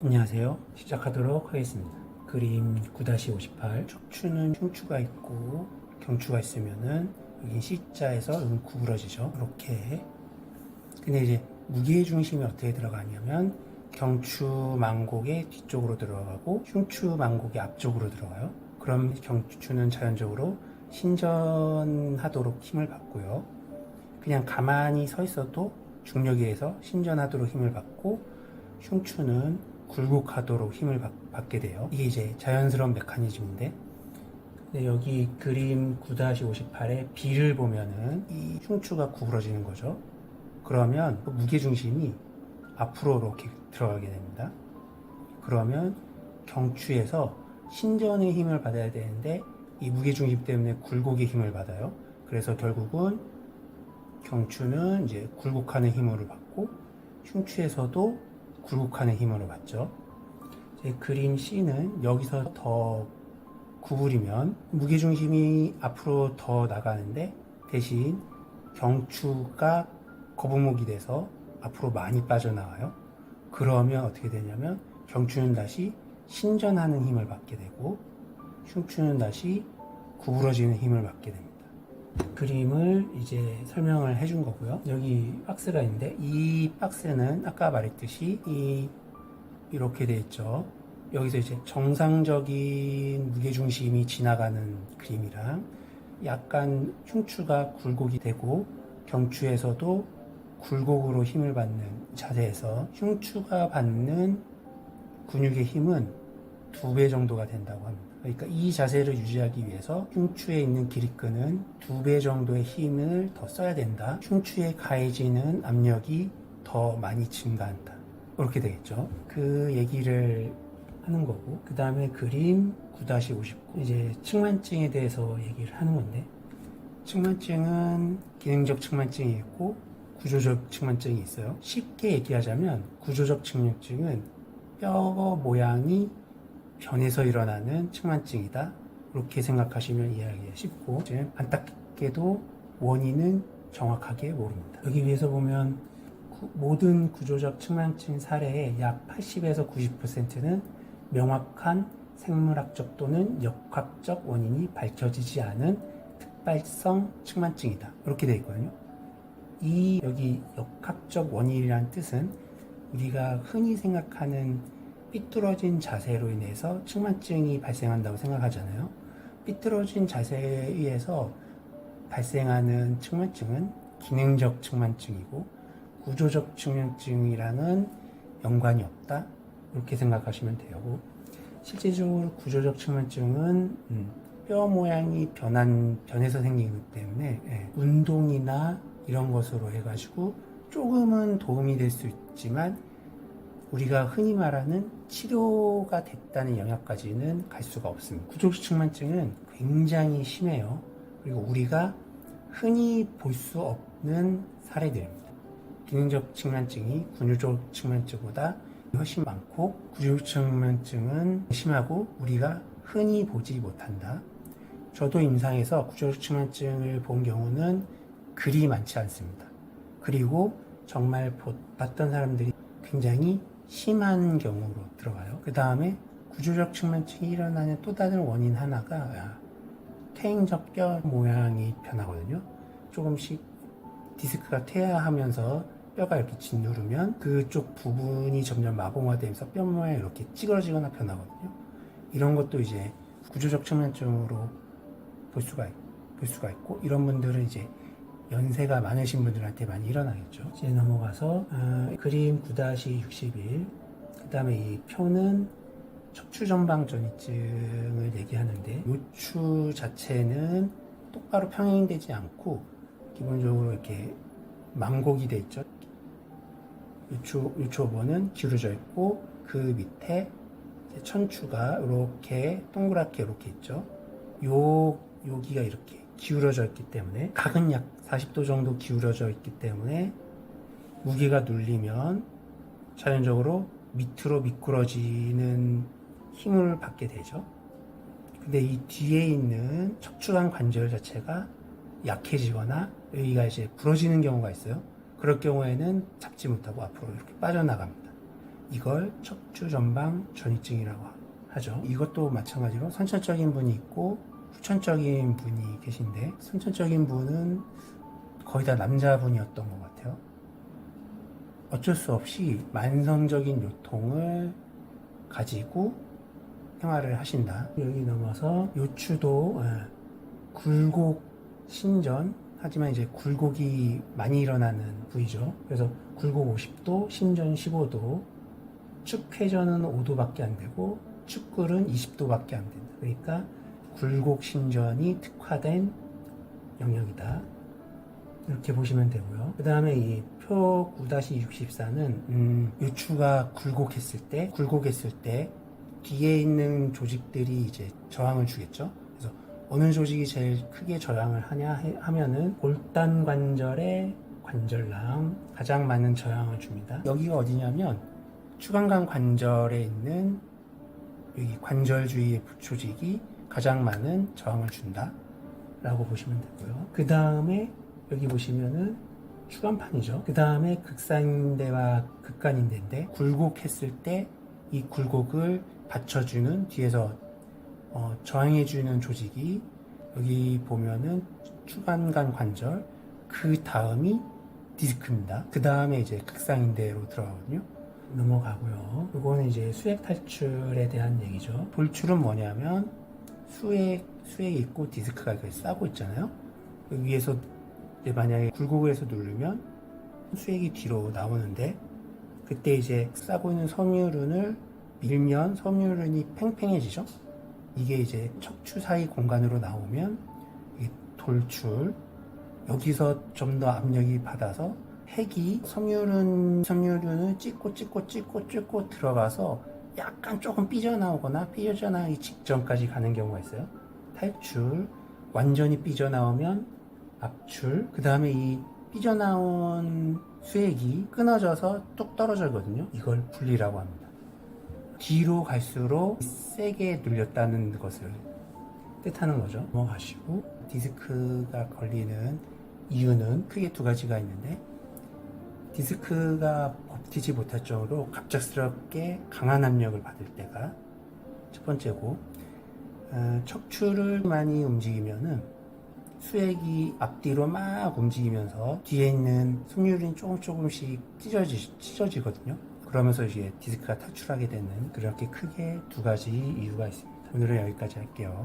안녕하세요. 시작하도록 하겠습니다. 그림 9-58 척추는 흉추가 있고 경추가 있으면은 여기 C자에서 여기 구부러지죠. 이렇게. 근데 이제 무게 중심이 어떻게 들어가냐면 경추 망곡의 뒤쪽으로 들어가고 흉추 망곡의 앞쪽으로 들어가요. 그럼 경추는 자연적으로 신전하도록 힘을 받고요. 그냥 가만히 서 있어도 중력에 의해서 신전하도록 힘을 받고 흉추는 굴곡하도록 힘을 받게 돼요. 이게 이제 자연스러운 메커니즘인데, 근데 여기 그림 9-58의 B를 보면은 이 흉추가 구부러지는 거죠. 그러면 그 무게중심이 앞으로 이렇게 들어가게 됩니다. 그러면 경추에서 신전의 힘을 받아야 되는데 이 무게중심 때문에 굴곡의 힘을 받아요. 그래서 결국은 경추는 이제 굴곡하는 힘으로 받고 흉추에서도 굴곡하는 힘으로 받죠. 이제 그림 C는 여기서 더 구부리면 무게중심이 앞으로 더 나가는데 대신 경추가 거북목이 돼서 앞으로 많이 빠져나와요. 그러면 어떻게 되냐면 경추는 다시 신전하는 힘을 받게 되고 흉추는 다시 구부러지는 힘을 받게 됩니다. 그림을 이제 설명을 해준 거고요. 여기 박스가 있는데 이 박스는 아까 말했듯이 이렇게 돼 있죠. 여기서 이제 정상적인 무게중심이 지나가는 그림이랑 약간 흉추가 굴곡이 되고 경추에서도 굴곡으로 힘을 받는 자세에서 흉추가 받는 근육의 힘은 2배 정도가 된다고 합니다. 그러니까 이 자세를 유지하기 위해서 흉추에 있는 기립근은 2배 정도의 힘을 더 써야 된다. 흉추에 가해지는 압력이 더 많이 증가한다. 이렇게 되겠죠. 그 얘기를 하는 거고, 그 다음에 그림 9-59 이제 측만증에 대해서 얘기를 하는 건데, 측만증은 기능적 측만증이 있고 구조적 측만증이 있어요. 쉽게 얘기하자면 구조적 측만증은 뼈 모양이 변해서 일어나는 측만증이다. 이렇게 생각하시면 이해하기 쉽고, 안타깝게도 원인은 정확하게 모릅니다. 여기 위에서 보면 모든 구조적 측만증 사례의 약 80에서 90%는 명확한 생물학적 또는 역학적 원인이 밝혀지지 않은 특발성 측만증이다. 이렇게 되어 있거든요. 여기 역학적 원인이라는 뜻은 우리가 흔히 생각하는 삐뚤어진 자세로 인해서 측만증이 발생한다고 생각하잖아요. 삐뚤어진 자세에 의해서 발생하는 측만증은 기능적 측만증이고 구조적 측만증이랑은 연관이 없다. 이렇게 생각하시면 돼요. 실제적으로 구조적 측만증은 뼈 모양이 변해서 생기기 때문에 운동이나 이런 것으로 해가지고 조금은 도움이 될 수 있지만 우리가 흔히 말하는 치료가 됐다는 영역까지는 갈 수가 없습니다. 구조적 측만증은 굉장히 심해요. 그리고 우리가 흔히 볼 수 없는 사례들입니다. 기능적 측만증이 구조적 측만증보다 훨씬 많고 구조적 측만증은 심하고 우리가 흔히 보지 못한다. 저도 임상에서 구조적 측만증을 본 경우는 그리 많지 않습니다. 그리고 정말 봤던 사람들이 굉장히 심한 경우로 들어가요. 그 다음에 구조적 측만증이 일어나는 또 다른 원인 하나가 퇴행적 뼈 모양이 변하거든요. 조금씩 디스크가 퇴화하면서 뼈가 이렇게 짓누르면 그쪽 부분이 점점 마봉화되면서 뼈 모양이 이렇게 찌그러지거나 변하거든요. 이런 것도 이제 구조적 측만증으로 볼 수가 있고, 이런 분들은 이제 연세가 많으신 분들한테 많이 일어나겠죠. 이제 넘어가서 그림 9-61 그 다음에 이 표는 척추전방전이증을 얘기하는데 요추 자체는 똑바로 평행되지 않고 기본적으로 이렇게 망곡이 돼 있죠. 요추 5번은 기울어져 있고 그 밑에 천추가 이렇게 동그랗게 이렇게 있죠. 여기가 이렇게 기울어져 있기 때문에 각은 약 40도 정도 기울어져 있기 때문에 무게가 눌리면 자연적으로 밑으로 미끄러지는 힘을 받게 되죠. 근데 이 뒤에 있는 척추관 관절 자체가 약해지거나 여기가 이제 부러지는 경우가 있어요. 그럴 경우에는 잡지 못하고 앞으로 이렇게 빠져나갑니다. 이걸 척추 전방 전이증이라고 하죠. 이것도 마찬가지로 선천적인 분이 있고 후천적인 분이 계신데, 선천적인 분은 거의 다 남자분이었던 것 같아요. 어쩔 수 없이 만성적인 요통을 가지고 생활을 하신다. 여기 넘어서 요추도 굴곡 신전, 하지만 이제 굴곡이 많이 일어나는 부위죠. 그래서 굴곡 50도, 신전 15도, 축회전은 5도밖에 안 되고 축굴은 20도밖에 안 된다. 그러니까 굴곡 신전이 특화된 영역이다. 이렇게 보시면 되고요. 그 다음에 이 표 9-64는 요추가 굴곡했을 때 뒤에 있는 조직들이 이제 저항을 주겠죠. 그래서 어느 조직이 제일 크게 저항을 하냐 하면은 골단 관절의 관절낭 가장 많은 저항을 줍니다. 여기가 어디냐면 추간강 관절에 있는 여기 관절 주위의 조직이 가장 많은 저항을 준다 라고 보시면 되고요. 그 다음에 여기 보시면은 추간판이죠. 그 다음에 극산인대와 극간인대인데, 굴곡했을 때 이 굴곡을 받쳐주는 뒤에서 저항해주는 조직이 여기 보면은 추간간 관절, 그 다음이 디스크입니다. 그 다음에 이제 극상인대로 들어가거든요. 넘어가고요. 이거는 이제 수액 탈출에 대한 얘기죠. 돌출은 뭐냐면 수액이 있고 디스크가 이렇게 싸고 있잖아요. 여기 위에서 이제 만약에 굴곡을 해서 누르면 수액이 뒤로 나오는데, 그때 이제 싸고 있는 섬유륜을 밀면 섬유륜이 팽팽해지죠. 이게 이제 척추 사이 공간으로 나오면 이 돌출, 여기서 좀 더 압력이 받아서 핵이 섬유륜을 찍고 들어가서 약간 조금 삐져나오기 직전까지 가는 경우가 있어요. 탈출, 완전히 삐져나오면 압출, 그 다음에 이 삐져나온 수액이 끊어져서 뚝 떨어져거든요. 이걸 분리라고 합니다. 뒤로 갈수록 세게 눌렸다는 것을 뜻하는 거죠. 넘어가시고, 디스크가 걸리는 이유는 크게 두 가지가 있는데, 디스크가 버티지 못할 정도로 갑작스럽게 강한 압력을 받을 때가 첫 번째고, 척추를 많이 움직이면은 수액이 앞뒤로 막 움직이면서 뒤에 있는 섬유륜이 조금씩 찢어지거든요. 그러면서 이제 디스크가 탈출하게 되는, 그렇게 크게 두 가지 이유가 있습니다. 오늘은 여기까지 할게요.